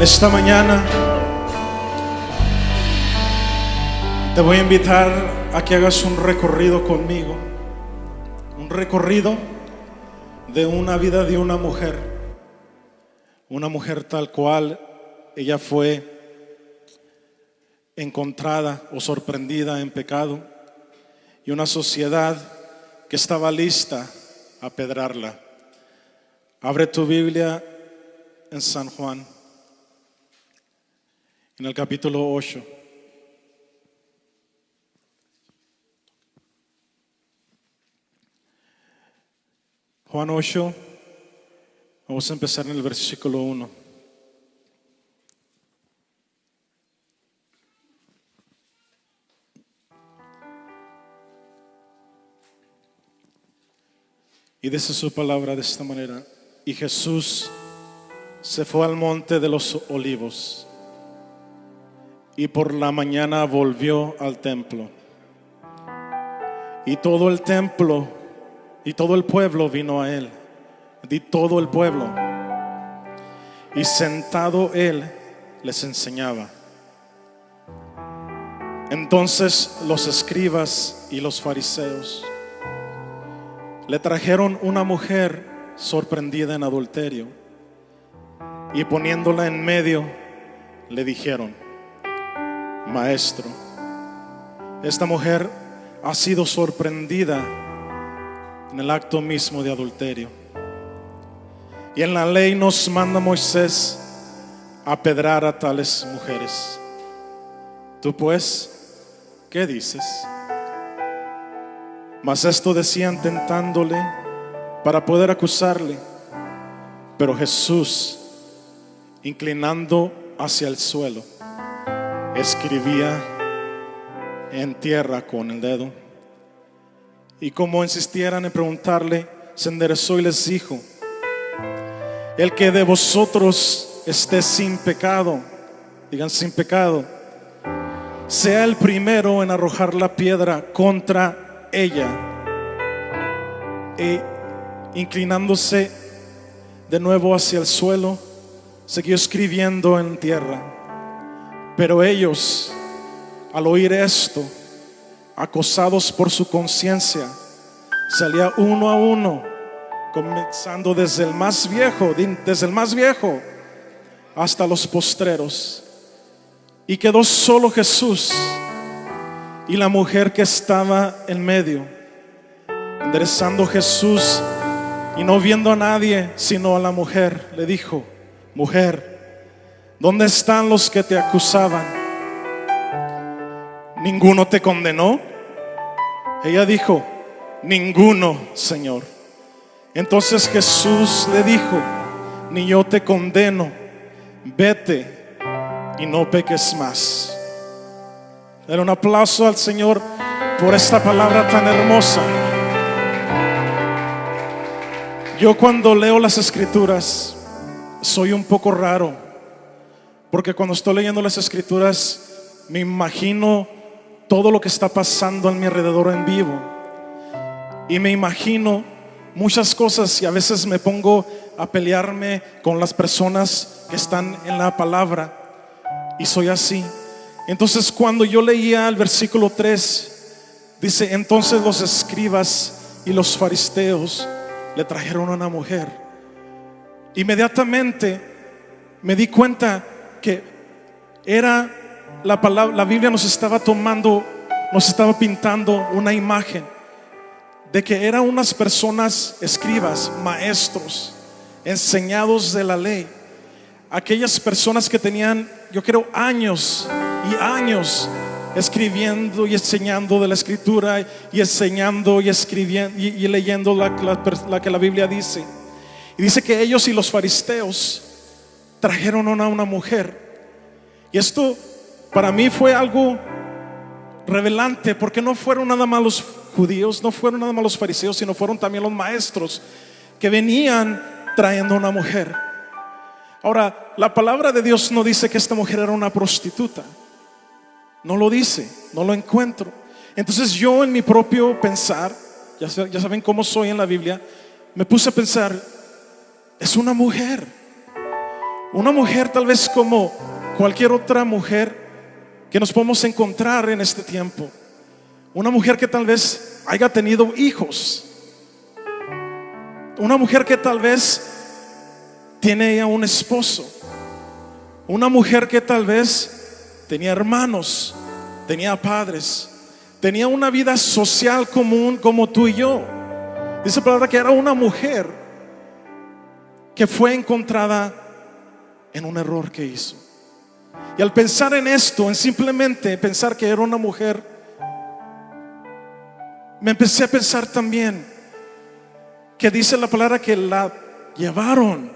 En esta mañana te voy a invitar a que hagas un recorrido conmigo, un recorrido de una vida de una mujer tal cual ella fue encontrada o sorprendida en pecado, y una sociedad que estaba lista a apedrearla. Abre tu Biblia en San Juan, en el capítulo 8. Juan 8, vamos a empezar en el versículo 1. Y dice su palabra de esta manera: y Jesús se fue al monte de los olivos, y por la mañana volvió al templo. Y todo el templo y todo el pueblo vino a él. Y todo el pueblo. Y sentado él les enseñaba. Entonces los escribas y los fariseos le trajeron una mujer sorprendida en adulterio, y poniéndola en medio le dijeron: Maestro, esta mujer ha sido sorprendida en el acto mismo de adulterio, y en la ley nos manda Moisés apedrear a tales mujeres. Tú pues, ¿qué dices? Mas esto decían tentándole para poder acusarle. Pero Jesús, inclinando hacia el suelo, escribía en tierra con el dedo. Y como insistieran en preguntarle, se enderezó y les dijo: el que de vosotros esté sin pecado, digan sin pecado, sea el primero en arrojar la piedra contra ella. E inclinándose de nuevo hacia el suelo, siguió escribiendo en tierra. Pero ellos, al oír esto, acosados por su conciencia, salía uno a uno, comenzando desde el más viejo hasta los postreros. Y quedó solo Jesús y la mujer que estaba en medio. Enderezando Jesús y no viendo a nadie sino a la mujer, le dijo: mujer, ¿dónde están los que te acusaban? ¿Ninguno te condenó? Ella dijo: ninguno, Señor. Entonces Jesús le dijo: ni yo te condeno, vete y no peques más. Dale un aplauso al Señor por esta palabra tan hermosa. Yo cuando leo las escrituras soy un poco raro, porque cuando estoy leyendo las escrituras me imagino todo lo que está pasando a mi alrededor en vivo, y me imagino muchas cosas, y a veces me pongo a pelearme con las personas que están en la palabra, y soy así. Entonces cuando yo leía el versículo 3, dice: entonces los escribas y los fariseos le trajeron a una mujer. Inmediatamente me di cuenta que era la palabra. La Biblia nos estaba pintando una imagen de que eran unas personas escribas, maestros, enseñados de la ley. Aquellas personas que tenían, yo creo, años y años escribiendo y enseñando de la escritura, y enseñando y escribiendo y leyendo la que la Biblia dice. Y dice que ellos y los fariseos trajeron a una mujer. Y esto para mí fue algo revelante, porque no fueron nada más los judíos, no fueron nada más los fariseos, sino fueron también los maestros que venían trayendo a una mujer. Ahora, la palabra de Dios no dice que esta mujer era una prostituta. No lo dice, no lo encuentro. Entonces yo, en mi propio pensar, ya saben cómo soy en la Biblia, me puse a pensar: es una mujer. Una mujer tal vez como cualquier otra mujer que nos podemos encontrar en este tiempo. Una mujer que tal vez haya tenido hijos. Una mujer que tal vez tiene ya un esposo. Una mujer que tal vez tenía hermanos, tenía padres, tenía una vida social común como tú y yo. Dice la palabra que era una mujer que fue encontrada en un error que hizo. Y al pensar en esto, en simplemente pensar que era una mujer, me empecé a pensar también que dice la palabra que la llevaron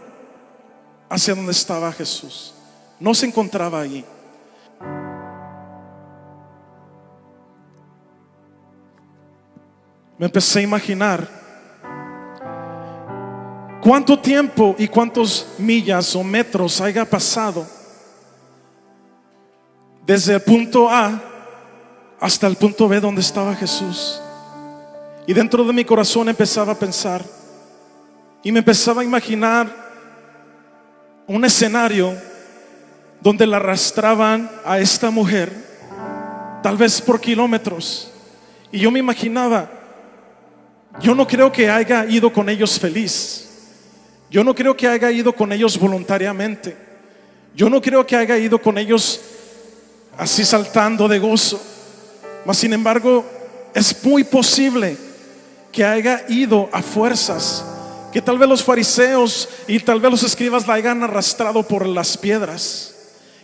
hacia donde estaba Jesús. No se encontraba allí. Me empecé a imaginar cuánto tiempo y cuántos millas o metros haya pasado desde el punto A hasta el punto B donde estaba Jesús. Y dentro de mi corazón empezaba a pensar y me empezaba a imaginar un escenario donde la arrastraban a esta mujer, tal vez por kilómetros. Y yo me imaginaba, yo no creo que haya ido con ellos feliz. Yo no creo que haya ido con ellos voluntariamente. Yo no creo que haya ido con ellos así saltando de gozo. Mas sin embargo, es muy posible que haya ido a fuerzas, que tal vez los fariseos y tal vez los escribas la hayan arrastrado por las piedras,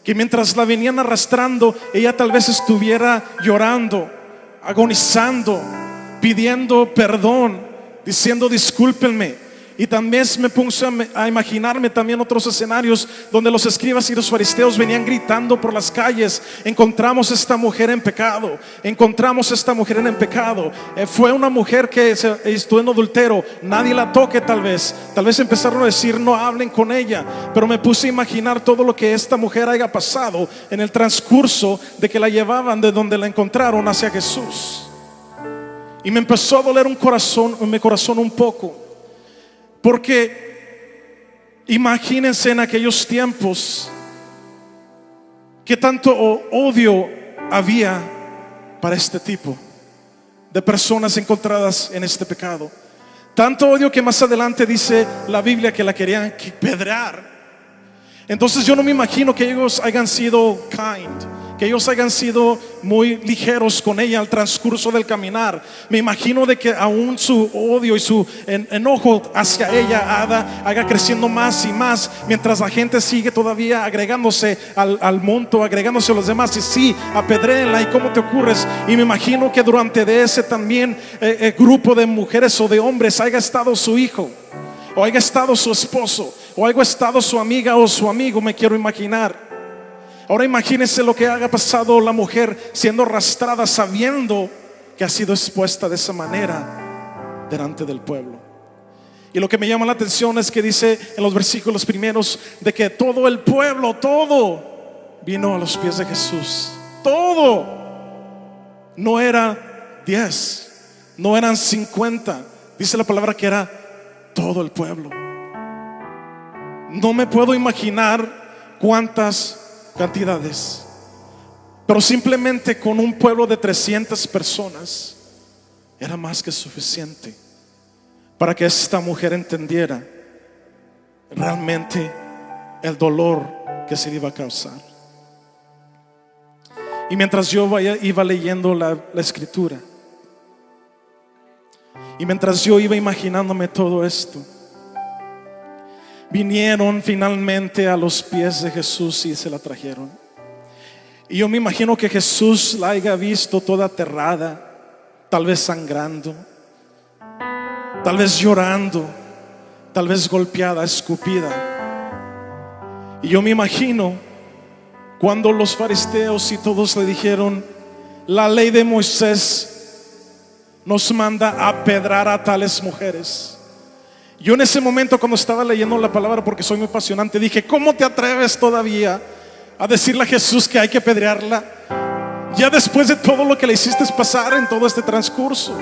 que mientras la venían arrastrando, ella tal vez estuviera llorando, agonizando, pidiendo perdón, diciendo discúlpenme. Y también me puse a imaginarme también otros escenarios donde los escribas y los fariseos venían gritando por las calles: encontramos esta mujer en pecado, encontramos esta mujer en pecado. Fue una mujer que estuvo en adulterio, nadie la toque. Tal vez empezaron a decir no hablen con ella. Pero me puse a imaginar todo lo que esta mujer haya pasado en el transcurso de que la llevaban de donde la encontraron hacia Jesús. Y me empezó a doler mi corazón un poco. Porque imagínense en aquellos tiempos que tanto odio había para este tipo de personas encontradas en este pecado. Tanto odio que más adelante dice la Biblia que la querían pedrear. Entonces yo no me imagino que ellos hayan sido que ellos hayan sido muy ligeros con ella al transcurso del caminar. Me imagino de que aún su odio y su enojo hacia ella haga creciendo más y más, mientras la gente sigue todavía agregándose al monto, agregándose a los demás. Y sí, apedréenla, y cómo te ocurres. Y me imagino que durante de ese también grupo de mujeres o de hombres haya estado su hijo, o haya estado su esposo, o haya estado su amiga o su amigo. Me quiero imaginar. Ahora imagínense lo que haya pasado la mujer siendo arrastrada, sabiendo que ha sido expuesta de esa manera delante del pueblo. Y lo que me llama la atención es que dice en los versículos primeros de que todo el pueblo, todo vino a los pies de Jesús. Todo. No era 10, no eran 50. Dice la palabra que era todo el pueblo. No me puedo imaginar cuántas cantidades, pero simplemente con un pueblo de 300 personas era más que suficiente para que esta mujer entendiera realmente el dolor que se le iba a causar. Y mientras yo iba leyendo la escritura, y mientras yo iba imaginándome todo esto, vinieron finalmente a los pies de Jesús y se la trajeron. Y yo me imagino que Jesús la haya visto toda aterrada, tal vez sangrando, tal vez llorando, tal vez golpeada, escupida. Y yo me imagino cuando los fariseos y todos le dijeron: la ley de Moisés nos manda a apedrar a tales mujeres. Yo en ese momento, cuando estaba leyendo la palabra, porque soy muy apasionante, dije: ¿cómo te atreves todavía a decirle a Jesús que hay que apedrearla? Ya después de todo lo que le hiciste pasar en todo este transcurso.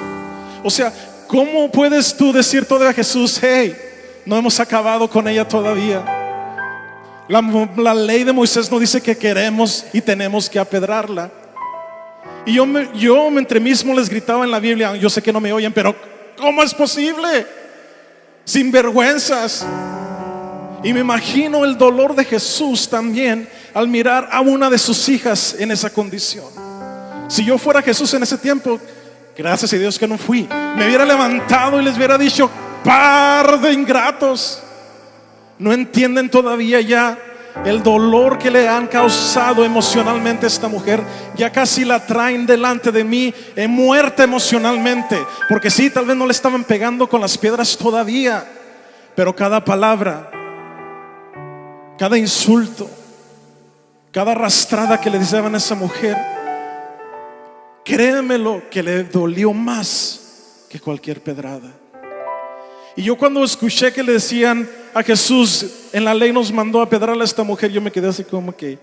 O sea, ¿cómo puedes tú decir todavía a Jesús: hey, no hemos acabado con ella todavía? La ley de Moisés no dice que queremos y tenemos que apedrarla. Y yo entre mismo les gritaba en la Biblia, yo sé que no me oyen, pero ¿cómo es posible? Sinvergüenzas. Y me imagino el dolor de Jesús también al mirar a una de sus hijas en esa condición. Si yo fuera Jesús en ese tiempo, gracias a Dios que no fui, me hubiera levantado y les hubiera dicho: par de ingratos, no entienden todavía ya el dolor que le han causado emocionalmente a esta mujer. Ya casi la traen delante de mí muerta emocionalmente, porque sí, tal vez no le estaban pegando con las piedras todavía, pero cada palabra, cada insulto, cada arrastrada que le daban a esa mujer, créemelo que le dolió más que cualquier pedrada. Y yo cuando escuché que le decían a Jesús, en la ley nos mandó a pedrarle a esta mujer, yo me quedé así como que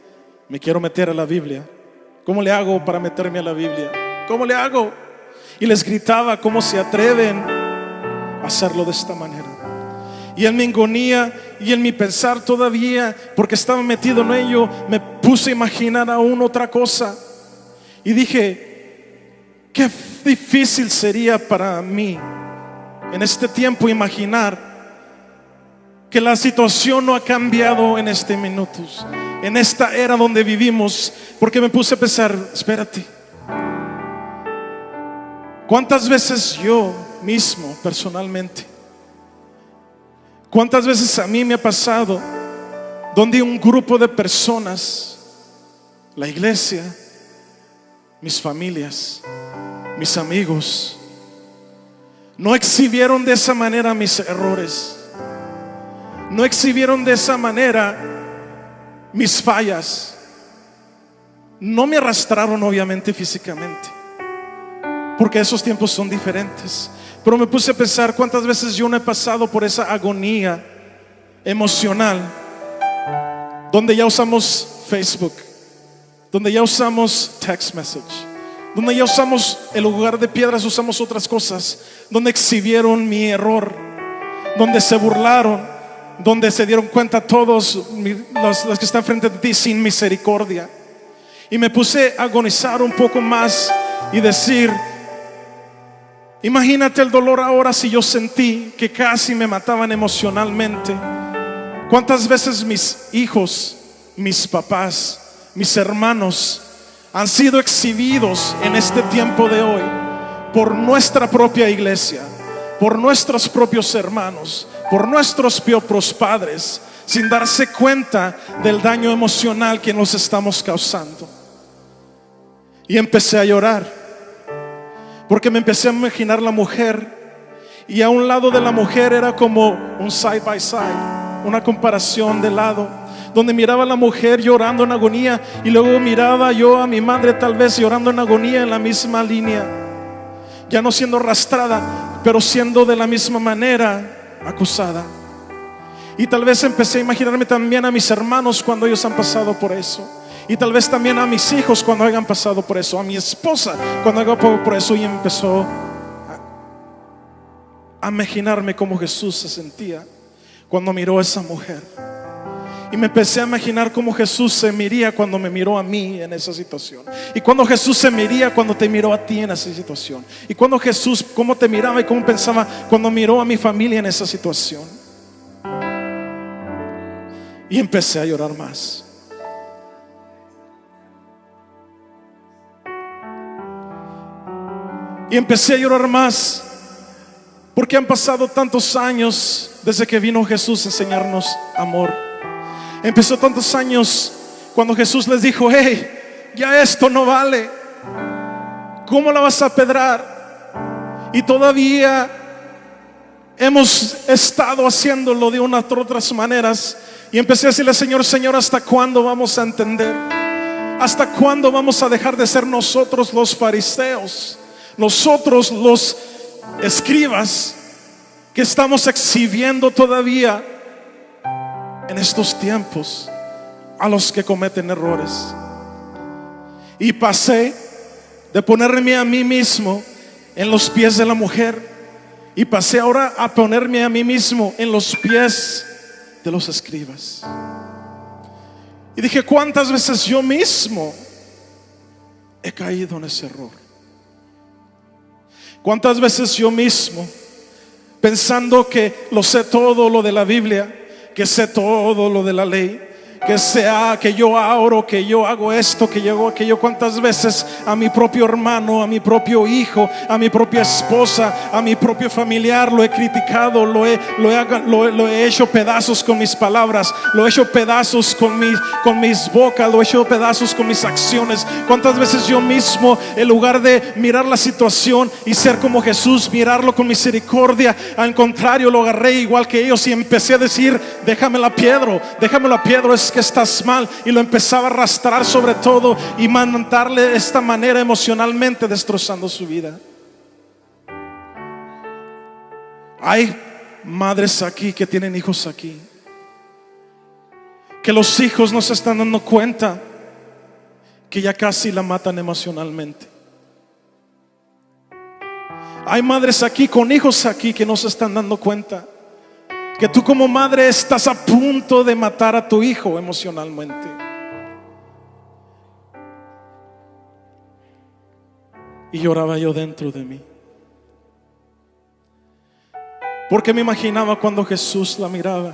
me quiero meter a la Biblia. ¿Cómo le hago para meterme a la Biblia? ¿Cómo le hago? Y les gritaba: ¿cómo se atreven a hacerlo de esta manera? Y en mi agonía y en mi pensar todavía, porque estaba metido en ello, me puse a imaginar aún otra cosa. Y dije: qué difícil sería para mí en este tiempo imaginar que la situación no ha cambiado en este minuto, en esta era donde vivimos. Porque me puse a pensar: espérate, ¿cuántas veces yo mismo personalmente, cuántas veces a mí me ha pasado donde un grupo de personas, la iglesia, mis familias, mis amigos, no exhibieron de esa manera mis errores, no exhibieron de esa manera mis fallas, no me arrastraron obviamente físicamente, porque esos tiempos son diferentes, pero me puse a pensar cuántas veces yo no he pasado por esa agonía emocional, donde ya usamos Facebook, donde ya usamos text message, donde ya usamos, en lugar de piedras usamos otras cosas, donde exhibieron mi error, donde se burlaron, donde se dieron cuenta todos los que están frente de ti sin misericordia. Y me puse a agonizar un poco más y decir: imagínate el dolor ahora si yo sentí que casi me mataban emocionalmente. ¿Cuántas veces mis hijos, mis papás, mis hermanos han sido exhibidos en este tiempo de hoy por nuestra propia iglesia, por nuestros propios hermanos, por nuestros propios padres, sin darse cuenta del daño emocional que nos estamos causando? Y empecé a llorar, porque me empecé a imaginar la mujer, y a un lado de la mujer era como un side by side, una comparación de lado, donde miraba a la mujer llorando en agonía, y luego miraba yo a mi madre tal vez llorando en agonía en la misma línea, ya no siendo arrastrada, pero siendo de la misma manera acusada. Y tal vez empecé a imaginarme también a mis hermanos cuando ellos han pasado por eso, y tal vez también a mis hijos cuando hayan pasado por eso, a mi esposa cuando haga por eso. Y empezó a imaginarme cómo Jesús se sentía cuando miró a esa mujer. Y me empecé a imaginar cómo Jesús se miría cuando me miró a mí en esa situación, y cuando Jesús se miría cuando te miró a ti en esa situación, y cuando Jesús, cómo te miraba y cómo pensaba cuando miró a mi familia en esa situación. Y empecé a llorar más. Y empecé a llorar más, porque han pasado tantos años desde que vino Jesús a enseñarnos amor. Empezó tantos años cuando Jesús les dijo: hey, ya esto no vale, ¿cómo la vas a apedrar? Y todavía hemos estado haciéndolo de unas u otras maneras. Y empecé a decirle: Señor, ¿hasta cuándo vamos a entender? ¿Hasta cuándo vamos a dejar de ser nosotros los fariseos, nosotros los escribas, que estamos exhibiendo todavía en estos tiempos a los que cometen errores? Y pasé de ponerme a mí mismo en los pies de la mujer, y pasé ahora a ponerme a mí mismo en los pies de los escribas. Y dije, ¿cuántas veces yo mismo he caído en ese error? ¿Cuántas veces yo mismo, pensando que lo sé todo lo de la Biblia, que sé todo lo de la ley, que yo oro, que yo hago esto, que yo hago aquello, cuántas veces a mi propio hermano, a mi propio hijo, a mi propia esposa, a mi propio familiar lo he criticado, lo he hecho pedazos con mis palabras, lo he hecho pedazos con mis bocas, lo he hecho pedazos con mis acciones. Cuántas veces yo mismo, en lugar de mirar la situación y ser como Jesús, mirarlo con misericordia, al contrario, lo agarré igual que ellos y empecé a decir, déjame la piedra, es que estás mal, y lo empezaba a arrastrar sobre todo y mandarle de esta manera emocionalmente, destrozando su vida. Hay madres aquí que tienen hijos aquí, que los hijos no se están dando cuenta que ya casi la matan emocionalmente. Hay madres aquí con hijos aquí que no se están dando cuenta que tú como madre estás a punto de matar a tu hijo emocionalmente. Y lloraba yo dentro de mí, porque me imaginaba cuando Jesús la miraba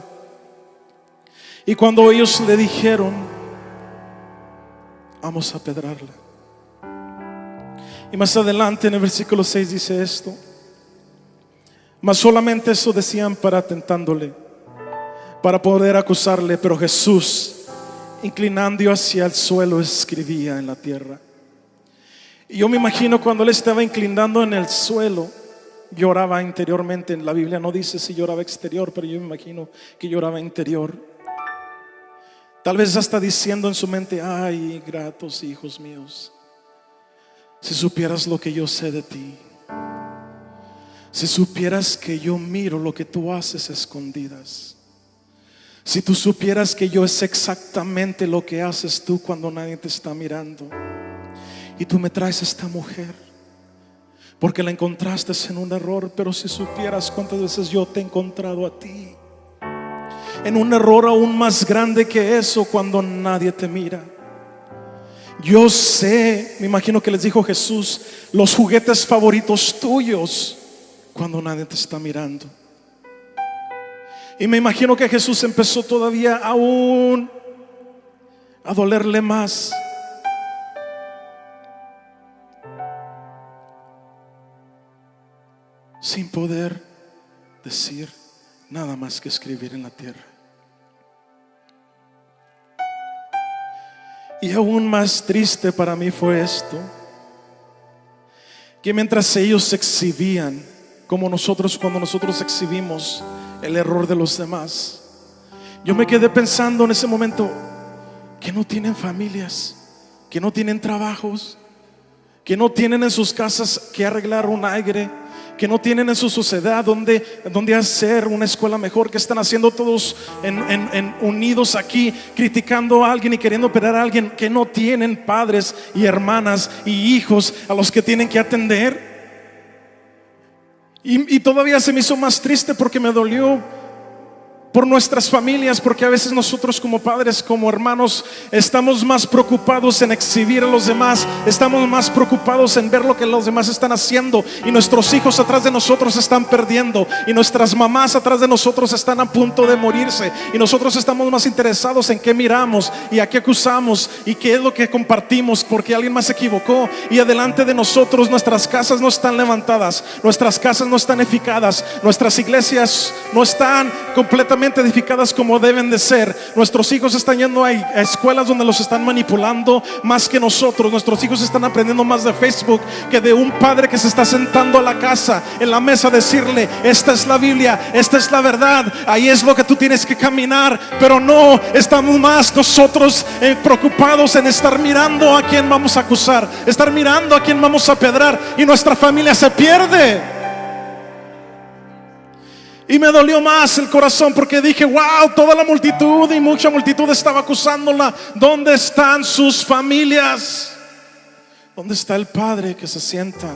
y cuando ellos le dijeron, vamos a apedrearla. Y más adelante en el versículo 6 dice esto: mas solamente eso decían para tentándole, para poder acusarle. Pero Jesús, inclinando hacia el suelo, escribía en la tierra. Y yo me imagino cuando él estaba inclinando en el suelo, lloraba interiormente. En la Biblia no dice si lloraba exterior, pero yo me imagino que lloraba interior. Tal vez hasta diciendo en su mente, ay, gratos hijos míos, si supieras lo que yo sé de ti, si supieras que yo miro lo que tú haces a escondidas, si tú supieras que yo sé exactamente lo que haces tú cuando nadie te está mirando, y tú me traes a esta mujer porque la encontraste en un error. Pero si supieras cuántas veces yo te he encontrado a ti en un error aún más grande que eso, cuando nadie te mira. Yo sé, me imagino que les dijo Jesús, los juguetes favoritos tuyos cuando nadie te está mirando. Y me imagino que Jesús empezó todavía aún a dolerle más. Sin poder decir nada más que escribir en la tierra. Y aún más triste para mí fue esto, que mientras ellos se exhibían, como nosotros cuando nosotros exhibimos el error de los demás, yo me quedé pensando en ese momento que no tienen familias, que no tienen trabajos, que no tienen en sus casas que arreglar un aire, que no tienen en su sociedad donde hacer una escuela mejor, que están haciendo todos unidos aquí, criticando a alguien y queriendo operar a alguien, que no tienen padres y hermanas y hijos a los que tienen que atender. Y todavía se me hizo más triste porque me dolió por nuestras familias, porque a veces nosotros como padres, como hermanos, estamos más preocupados en exhibir a los demás, estamos más preocupados en ver lo que los demás están haciendo, y nuestros hijos atrás de nosotros están perdiendo, y nuestras mamás atrás de nosotros están a punto de morirse, y nosotros estamos más interesados en qué miramos y a qué acusamos y qué es lo que compartimos porque alguien más se equivocó, y adelante de nosotros nuestras casas no están levantadas, nuestras casas no están edificadas, nuestras iglesias no están completamente edificadas como deben de ser. Nuestros hijos están yendo a escuelas donde los están manipulando más que nosotros. Nuestros hijos están aprendiendo más de Facebook que de un padre que se está sentando a la casa, en la mesa, a decirle, esta es la Biblia, esta es la verdad, ahí es lo que tú tienes que caminar. Pero no, estamos más nosotros preocupados en estar mirando a quién vamos a acusar, estar mirando a quién vamos a apedrear, y nuestra familia se pierde. Y me dolió más el corazón porque dije, wow, toda la multitud y mucha multitud estaba acusándola. ¿Dónde están sus familias? ¿Dónde está el padre que se sienta?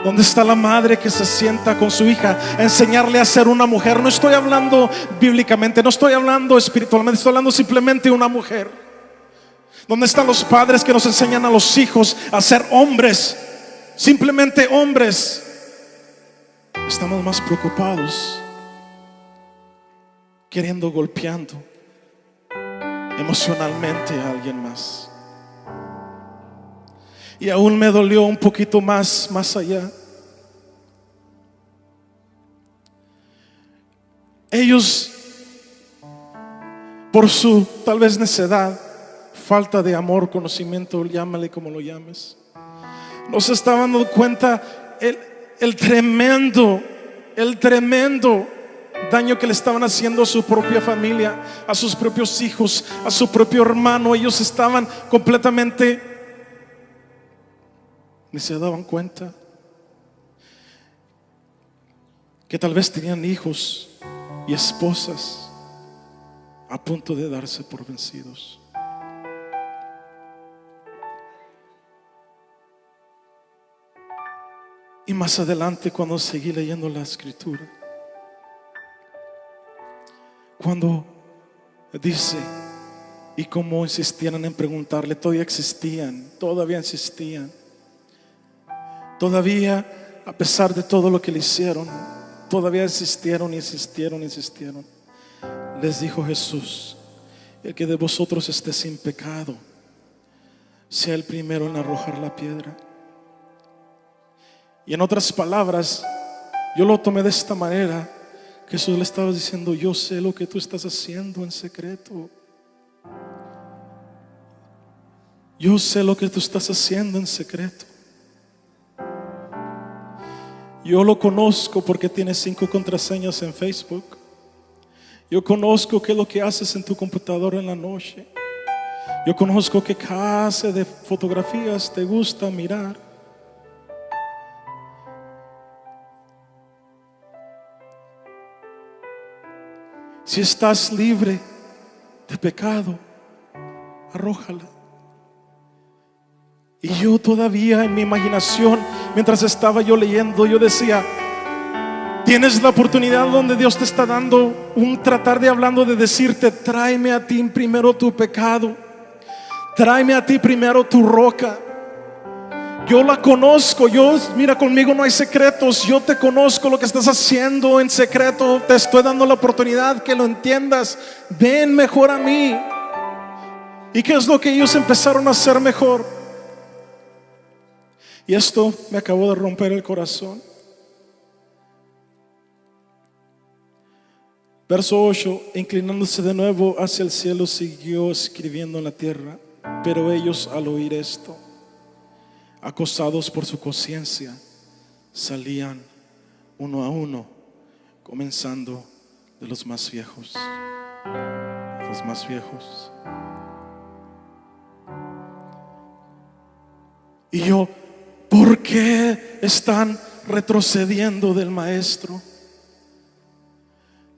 ¿Dónde está la madre que se sienta con su hija a enseñarle a ser una mujer? No estoy hablando bíblicamente, no estoy hablando espiritualmente, estoy hablando simplemente de una mujer. ¿Dónde están los padres que nos enseñan a los hijos a ser hombres? Simplemente hombres. Estamos más preocupados queriendo golpeando emocionalmente a alguien más. Y aún me dolió un poquito más allá. Ellos, por su tal vez necedad, falta de amor, conocimiento, llámale como lo llames, no se estaban dando cuenta el tremendo daño que le estaban haciendo a su propia familia, a sus propios hijos, a su propio hermano. Ellos estaban completamente, ni se daban cuenta que tal vez tenían hijos y esposas a punto de darse por vencidos. Y más adelante, cuando seguí leyendo la escritura, cuando dice, y como insistían en preguntarle, todavía insistían, todavía, a pesar de todo lo que le hicieron, todavía insistieron. Les dijo Jesús: el que de vosotros esté sin pecado, sea el primero en arrojar la piedra. Y en otras palabras, yo lo tomé de esta manera. Jesús le estaba diciendo: yo sé lo que tú estás haciendo en secreto. Yo sé lo que tú estás haciendo en secreto. Yo lo conozco porque tienes 5 contraseñas en Facebook. Yo conozco qué es lo que haces en tu computadora en la noche. Yo conozco qué clase de fotografías te gusta mirar. Si estás libre de pecado, arrójala. Y yo todavía en mi imaginación, mientras estaba yo leyendo, yo decía: tienes la oportunidad donde Dios te está dando un tratar de hablando, de decirte: tráeme a ti primero tu pecado, tráeme a ti primero tu roca. Yo la conozco, mira, conmigo no hay secretos. Yo te conozco lo que estás haciendo en secreto. Te estoy dando la oportunidad que lo entiendas. Ven mejor a mí. ¿Y qué es lo que ellos empezaron a hacer mejor? Y esto me acabó de romper el corazón. Verso 8: inclinándose de nuevo hacia el cielo, siguió escribiendo en la tierra. Pero ellos, al oír esto, acosados por su conciencia, salían uno a uno, comenzando de los más viejos. Los más viejos. Y yo: ¿por qué están retrocediendo del maestro?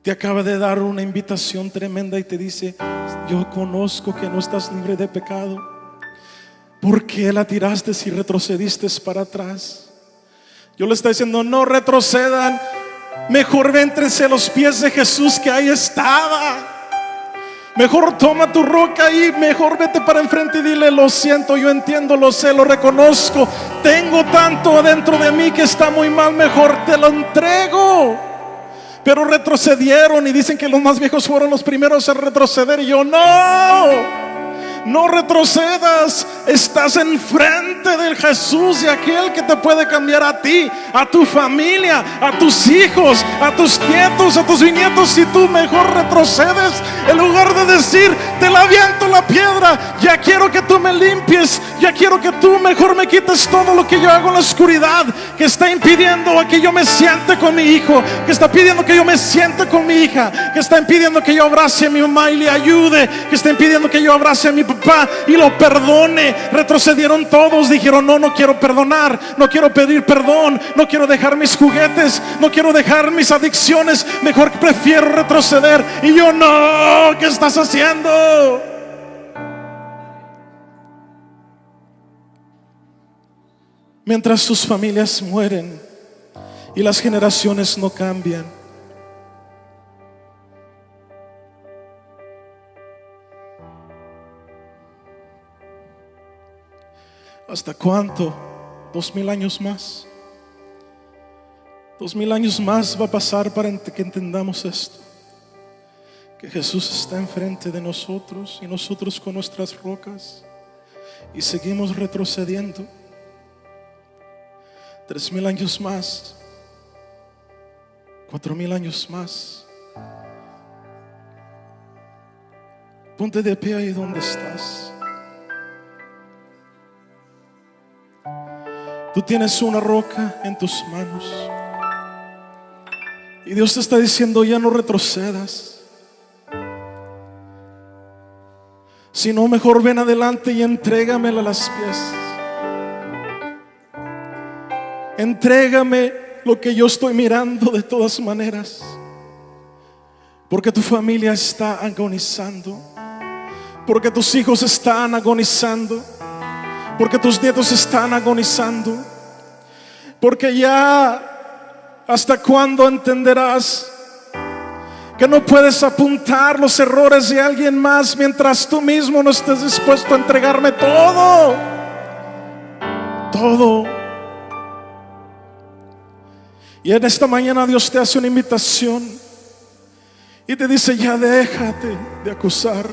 Te acaba de dar una invitación tremenda y te dice: yo conozco que no estás libre de pecado. ¿Por qué la tiraste y retrocediste para atrás? Yo le estoy diciendo: no retrocedan. Mejor véntrense a los pies de Jesús, que ahí estaba. Mejor toma tu roca y mejor vete para enfrente y dile: lo siento, yo entiendo, lo sé, lo reconozco. Tengo tanto adentro de mí que está muy mal, mejor te lo entrego. Pero retrocedieron y dicen que los más viejos fueron los primeros a retroceder. Y yo: no retrocedas. Estás enfrente del Jesús, de aquel que te puede cambiar a ti, a tu familia, a tus hijos, a tus nietos, a tus bisnietos. Si tú mejor retrocedes, en lugar de decir: te la aviento la piedra, ya quiero que tú me limpies, ya quiero que tú mejor me quites todo lo que yo hago en la oscuridad, que está impidiendo a que yo me siente con mi hijo, que está pidiendo que yo me siente con mi hija, que está impidiendo que yo abrace a mi mamá y le ayude, que está impidiendo que yo abrace a mi papá y lo perdone. Retrocedieron todos, dijeron: no quiero perdonar, no quiero pedir perdón, no quiero dejar mis juguetes, no quiero dejar mis adicciones, mejor prefiero retroceder. Y yo: no, ¿qué estás haciendo? Mientras sus familias mueren y las generaciones no cambian, ¿Hasta cuánto? 2000 años más. 2000 años más va a pasar para que entendamos esto, que Jesús está enfrente de nosotros y nosotros con nuestras rocas, y seguimos retrocediendo. 3000 años más, 4000 años más. Ponte de pie ahí donde estás. Tú tienes una roca en tus manos y Dios te está diciendo: ya no retrocedas, sino mejor ven adelante y entrégamela a las pies. Entrégame lo que yo estoy mirando de todas maneras, porque tu familia está agonizando, porque tus hijos están agonizando, porque tus nietos están agonizando, porque ya hasta cuándo entenderás que no puedes apuntar los errores de alguien más mientras tú mismo no estés dispuesto a entregarme todo, todo. Y en esta mañana Dios te hace una invitación y te dice: ya déjate de acusar,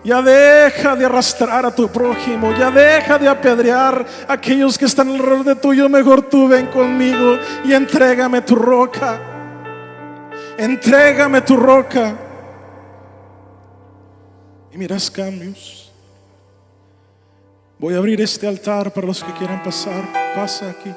ya deja de arrastrar a tu prójimo, ya deja de apedrear a aquellos que están alrededor de tuyo. Mejor tú ven conmigo y entrégame tu roca. Entrégame tu roca y miras cambios. Voy a abrir este altar para los que quieran pasar. Pasa aquí.